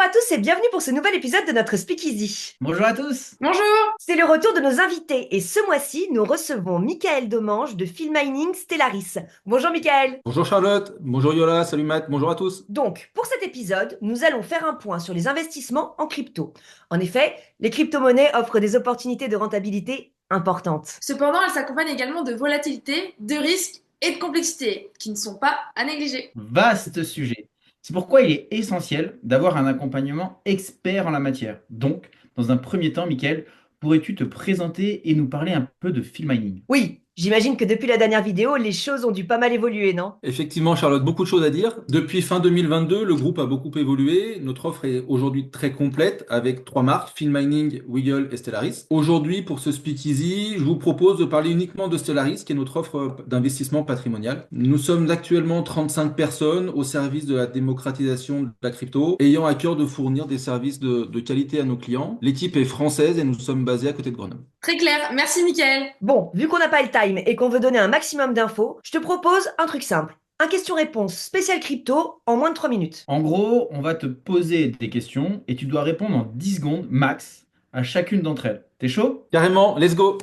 à tous et bienvenue pour ce nouvel épisode de notre Speakeasy. Bonjour à tous. Bonjour. C'est le retour de nos invités et ce mois-ci, nous recevons Michael Domange de Field Mining Stellaris. Bonjour Michael. Bonjour Charlotte, bonjour Yola, salut Matt, bonjour à tous. Donc, pour cet épisode, nous allons faire un point sur les investissements en crypto. En effet, les crypto-monnaies offrent des opportunités de rentabilité importantes. Cependant, elle s'accompagne également de volatilité, de risques et de complexité, qui ne sont pas à négliger. Vaste sujet. C'est pourquoi il est essentiel d'avoir un accompagnement expert en la matière. Donc, dans un premier temps, Mickaël, pourrais-tu te présenter et nous parler un peu de field mining? Oui, j'imagine que depuis la dernière vidéo, les choses ont dû pas mal évoluer, non? Effectivement Charlotte, beaucoup de choses à dire. Depuis fin 2022, le groupe a beaucoup évolué. Notre offre est aujourd'hui très complète avec trois marques, Field Mining, Wiggle et Stellaris. Aujourd'hui, pour ce Speakeasy, je vous propose de parler uniquement de Stellaris, qui est notre offre d'investissement patrimonial. Nous sommes actuellement 35 personnes au service de la démocratisation de la crypto, ayant à cœur de fournir des services de qualité à nos clients. L'équipe est française et nous sommes basés à côté de Grenoble. Très clair, merci Mickaël. Bon, vu qu'on n'a pas le time et qu'on veut donner un maximum d'infos, je te propose un truc simple. Un question-réponse spécial crypto en moins de 3 minutes. En gros, on va te poser des questions et tu dois répondre en 10 secondes max à chacune d'entre elles. T'es chaud? Carrément, let's go!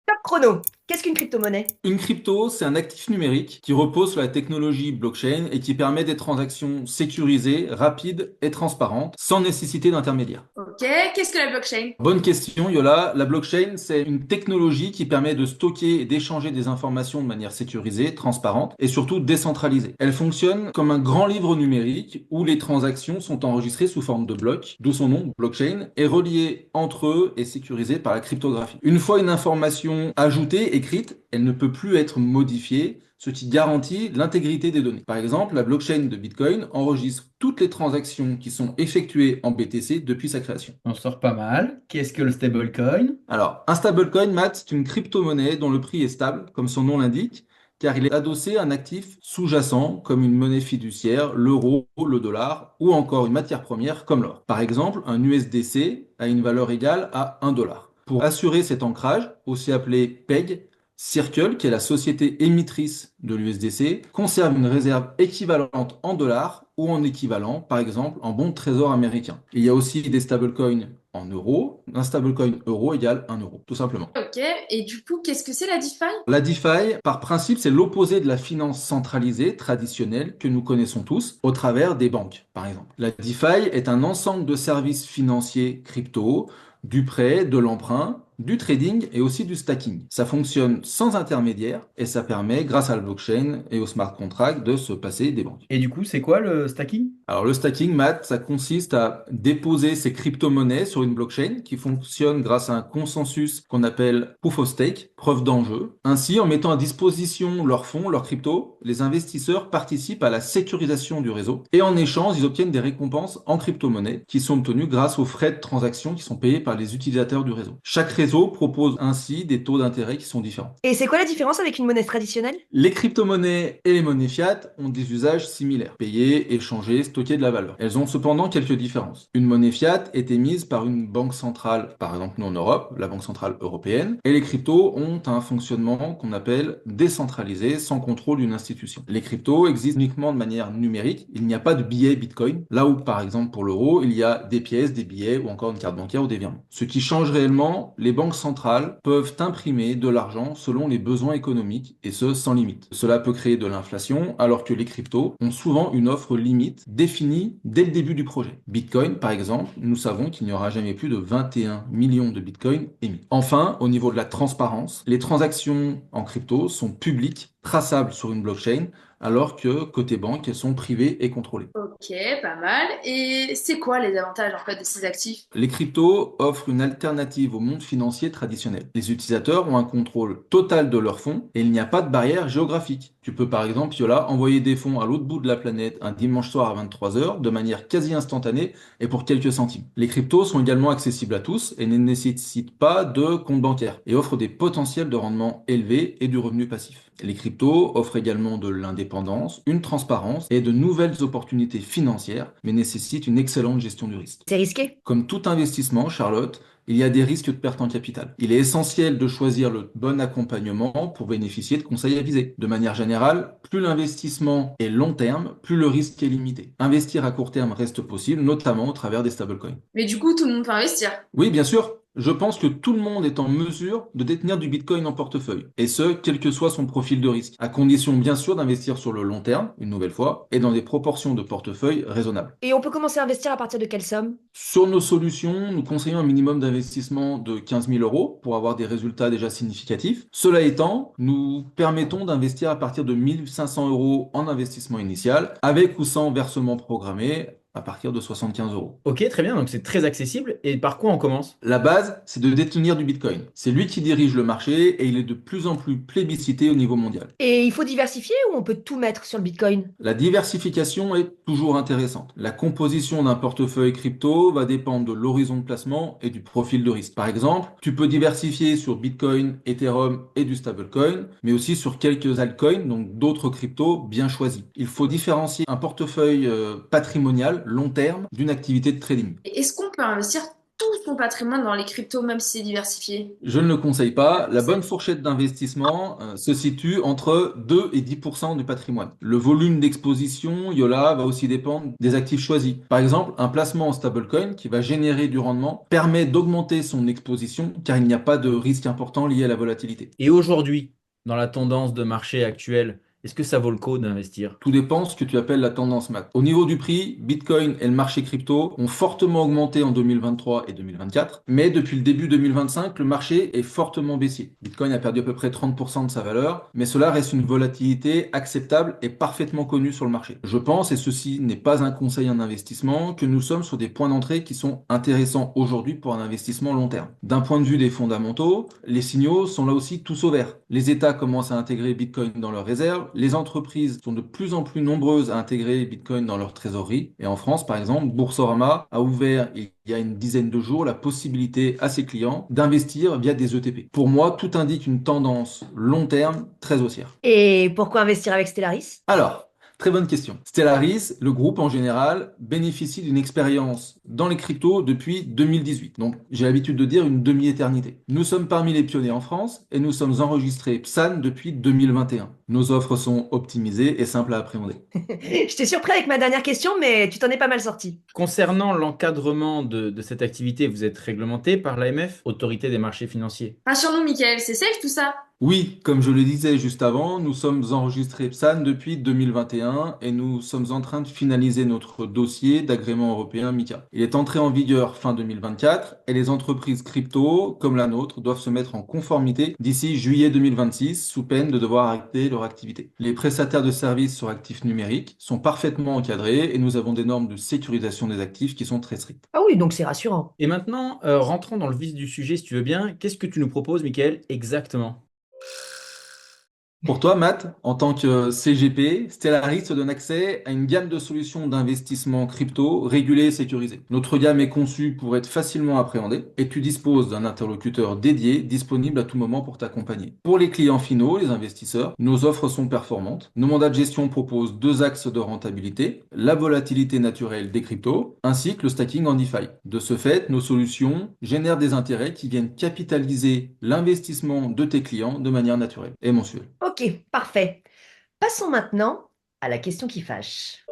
Top chrono. Qu'est-ce qu'une crypto-monnaie? Une crypto, c'est un actif numérique qui repose sur la technologie blockchain et qui permet des transactions sécurisées, rapides et transparentes, sans nécessité d'intermédiaire. Ok, qu'est-ce que la blockchain? Bonne question, Yola. La blockchain, c'est une technologie qui permet de stocker et d'échanger des informations de manière sécurisée, transparente et surtout décentralisée. Elle fonctionne comme un grand livre numérique où les transactions sont enregistrées sous forme de blocs, d'où son nom, blockchain, et reliées entre eux et sécurisées par la cryptographie. Une fois une information ajoutée, écrite, elle ne peut plus être modifiée, ce qui garantit l'intégrité des données. Par exemple, la blockchain de Bitcoin enregistre toutes les transactions qui sont effectuées en BTC depuis sa création. On sort pas mal. Qu'est-ce que le stablecoin? Alors, un stablecoin, Matt, c'est une crypto-monnaie dont le prix est stable, comme son nom l'indique, car il est adossé à un actif sous-jacent, comme une monnaie fiduciaire, l'euro, le dollar, ou encore une matière première comme l'or. Par exemple, un USDC a une valeur égale à 1 dollar. Pour assurer cet ancrage, aussi appelé PEG, Circle, qui est la société émettrice de l'USDC, conserve une réserve équivalente en dollars ou en équivalent, par exemple, en bons de trésor américains. Il y a aussi des stablecoins en euros. Un stablecoin euro égale 1 euro, tout simplement. Ok, et du coup, qu'est-ce que c'est la DeFi? La DeFi, par principe, c'est l'opposé de la finance centralisée traditionnelle que nous connaissons tous au travers des banques, par exemple. La DeFi est un ensemble de services financiers crypto, du prêt, de l'emprunt, du trading et aussi du stacking. Ça fonctionne sans intermédiaire et ça permet, grâce à la blockchain et au smart contract, de se passer des banques. Et du coup, c'est quoi le stacking? Alors le stacking, Matt, ça consiste à déposer ces crypto-monnaies sur une blockchain qui fonctionne grâce à un consensus qu'on appelle proof of stake, preuve d'enjeu. Ainsi, en mettant à disposition leurs fonds, leurs cryptos, les investisseurs participent à la sécurisation du réseau et en échange, ils obtiennent des récompenses en crypto-monnaie qui sont obtenues grâce aux frais de transaction qui sont payés par les utilisateurs du réseau. Chaque réseau propose ainsi des taux d'intérêt qui sont différents. Et c'est quoi la différence avec une monnaie traditionnelle? Les crypto-monnaies et les monnaies fiat ont des usages similaires. Payer, échanger, stocker de la valeur. Elles ont cependant quelques différences. Une monnaie fiat est émise par une banque centrale, par exemple nous en Europe, la Banque centrale européenne, et les cryptos ont un fonctionnement qu'on appelle décentralisé, sans contrôle d'une institution. Les cryptos existent uniquement de manière numérique, il n'y a pas de billets Bitcoin, là où par exemple pour l'euro, il y a des pièces, des billets ou encore une carte bancaire ou des virements. Ce qui change réellement, les banques centrales peuvent imprimer de l'argent selon les besoins économiques et ce sans limite. Cela peut créer de l'inflation alors que les cryptos ont souvent une offre limite définie dès le début du projet. Bitcoin par exemple, nous savons qu'il n'y aura jamais plus de 21 millions de Bitcoin émis. Enfin, au niveau de la transparence, les transactions en crypto sont publiques, traçables sur une blockchain alors que côté banque, elles sont privées et contrôlées. Ok, pas mal. Et c'est quoi les avantages en fait de ces actifs? Les cryptos offrent une alternative au monde financier traditionnel. Les utilisateurs ont un contrôle total de leurs fonds et il n'y a pas de barrière géographique. Tu peux par exemple, Yola, envoyer des fonds à l'autre bout de la planète un dimanche soir à 23 heures de manière quasi instantanée et pour quelques centimes. Les cryptos sont également accessibles à tous et ne nécessitent pas de compte bancaire et offrent des potentiels de rendement élevés et du revenu passif. Les cryptos offrent également de l'indépendance, une transparence et de nouvelles opportunités financières, mais nécessitent une excellente gestion du risque. C'est risqué? Comme tout investissement, Charlotte, il y a des risques de perte en capital. Il est essentiel de choisir le bon accompagnement pour bénéficier de conseils avisés. De manière générale, plus l'investissement est long terme, plus le risque est limité. Investir à court terme reste possible, notamment au travers des stablecoins. Mais du coup, tout le monde peut investir. Oui, bien sûr. Je pense que tout le monde est en mesure de détenir du Bitcoin en portefeuille, et ce, quel que soit son profil de risque, à condition bien sûr d'investir sur le long terme, une nouvelle fois, et dans des proportions de portefeuille raisonnables. Et on peut commencer à investir à partir de quelle somme? Sur nos solutions, nous conseillons un minimum d'investissement de 15 000 euros pour avoir des résultats déjà significatifs. Cela étant, nous permettons d'investir à partir de 1 500 euros en investissement initial, avec ou sans versement programmé, à partir de 75 euros. Ok, très bien, donc c'est très accessible. Et par quoi on commence? La base, c'est de détenir du Bitcoin. C'est lui qui dirige le marché et il est de plus en plus plébiscité au niveau mondial. Et il faut diversifier ou on peut tout mettre sur le Bitcoin? La diversification est toujours intéressante. La composition d'un portefeuille crypto va dépendre de l'horizon de placement et du profil de risque. Par exemple, tu peux diversifier sur Bitcoin, Ethereum et du stablecoin, mais aussi sur quelques altcoins, donc d'autres cryptos bien choisis. Il faut différencier un portefeuille patrimonial long terme d'une activité de trading. Et est-ce qu'on peut investir tout son patrimoine dans les cryptos, même si c'est diversifié? Je ne le conseille pas. La bonne fourchette d'investissement se situe entre 2 et 10% du patrimoine. Le volume d'exposition, Yola, va aussi dépendre des actifs choisis. Par exemple, un placement en stablecoin qui va générer du rendement permet d'augmenter son exposition car il n'y a pas de risque important lié à la volatilité. Et aujourd'hui, dans la tendance de marché actuelle, est-ce que ça vaut le coup d'investir? Tout dépend de ce que tu appelles la tendance mat. Au niveau du prix, Bitcoin et le marché crypto ont fortement augmenté en 2023 et 2024, mais depuis le début 2025, le marché est fortement baissier. Bitcoin a perdu à peu près 30% de sa valeur, mais cela reste une volatilité acceptable et parfaitement connue sur le marché. Je pense, et ceci n'est pas un conseil en investissement, que nous sommes sur des points d'entrée qui sont intéressants aujourd'hui pour un investissement long terme. D'un point de vue des fondamentaux, les signaux sont là aussi tous au vert. Les États commencent à intégrer Bitcoin dans leurs réserves, les entreprises sont de plus en plus nombreuses à intégrer Bitcoin dans leur trésorerie. Et en France, par exemple, Boursorama a ouvert il y a une dizaine de jours la possibilité à ses clients d'investir via des ETP. Pour moi, tout indique une tendance long terme très haussière. Et pourquoi investir avec Stellaris? Alors, très bonne question. Stellaris, le groupe en général, bénéficie d'une expérience dans les cryptos depuis 2018. Donc, j'ai l'habitude de dire une demi-éternité. Nous sommes parmi les pionniers en France et nous sommes enregistrés PSAN depuis 2021. Nos offres sont optimisées et simples à appréhender. Je t'ai surpris avec ma dernière question, mais tu t'en es pas mal sorti. Concernant l'encadrement de cette activité, vous êtes réglementé par l'AMF, Autorité des marchés financiers. Rassure-nous, Michael, c'est safe tout ça? Oui, comme je le disais juste avant, nous sommes enregistrés PSAN depuis 2021 et nous sommes en train de finaliser notre dossier d'agrément européen MiCA. Il est entré en vigueur fin 2024 et les entreprises crypto, comme la nôtre, doivent se mettre en conformité d'ici juillet 2026 sous peine de devoir arrêter leur activité. Les prestataires de services sur actifs numériques sont parfaitement encadrés et nous avons des normes de sécurisation des actifs qui sont très strictes. Ah oui, donc c'est rassurant. Et maintenant, rentrons dans le vif du sujet si tu veux bien. Qu'est-ce que tu nous proposes, Michael, exactement? Pour toi, Matt, en tant que CGP, Stellaris te donne accès à une gamme de solutions d'investissement crypto régulées et sécurisées. Notre gamme est conçue pour être facilement appréhendée et tu disposes d'un interlocuteur dédié disponible à tout moment pour t'accompagner. Pour les clients finaux, les investisseurs, nos offres sont performantes. Nos mandats de gestion proposent deux axes de rentabilité, la volatilité naturelle des cryptos ainsi que le stacking en DeFi. De ce fait, nos solutions génèrent des intérêts qui viennent capitaliser l'investissement de tes clients de manière naturelle et mensuelle. Ok, parfait. Passons maintenant à la question qui fâche.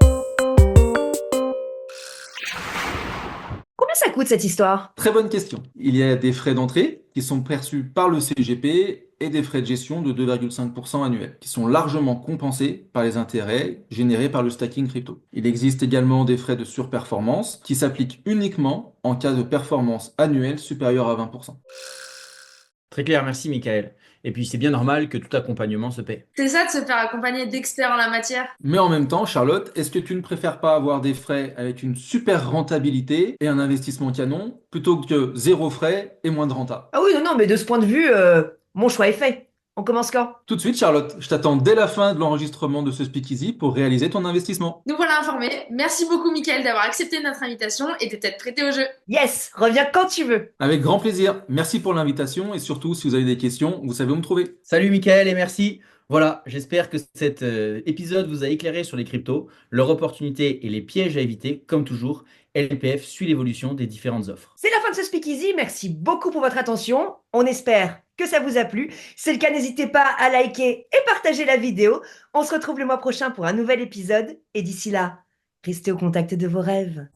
Combien ça coûte cette histoire? Très bonne question. Il y a des frais d'entrée qui sont perçus par le CGP et des frais de gestion de 2,5% annuels, qui sont largement compensés par les intérêts générés par le stacking crypto. Il existe également des frais de surperformance qui s'appliquent uniquement en cas de performance annuelle supérieure à 20%. Très clair, merci, Michael. Et puis, c'est bien normal que tout accompagnement se paie. C'est ça de se faire accompagner d'experts en la matière? Mais en même temps, Charlotte, est-ce que tu ne préfères pas avoir des frais avec une super rentabilité et un investissement canon plutôt que zéro frais et moins de renta? Ah oui, non, mais de ce point de vue, mon choix est fait. On commence quand? Tout de suite, Charlotte, je t'attends dès la fin de l'enregistrement de ce Speakeasy pour réaliser ton investissement. Nous voilà informés. Merci beaucoup, Michael, d'avoir accepté notre invitation et de t'être prêté au jeu. Yes, reviens quand tu veux. Avec grand plaisir. Merci pour l'invitation et surtout, si vous avez des questions, vous savez où me trouver. Salut, Michael, et merci. Voilà, j'espère que cet épisode vous a éclairé sur les cryptos, leurs opportunités et les pièges à éviter, comme toujours. LPF suit l'évolution des différentes offres. C'est la fin de ce Speakeasy. Merci beaucoup pour votre attention. On espère que ça vous a plu. Si c'est le cas, n'hésitez pas à liker et partager la vidéo. On se retrouve le mois prochain pour un nouvel épisode. Et d'ici là, restez au contact de vos rêves.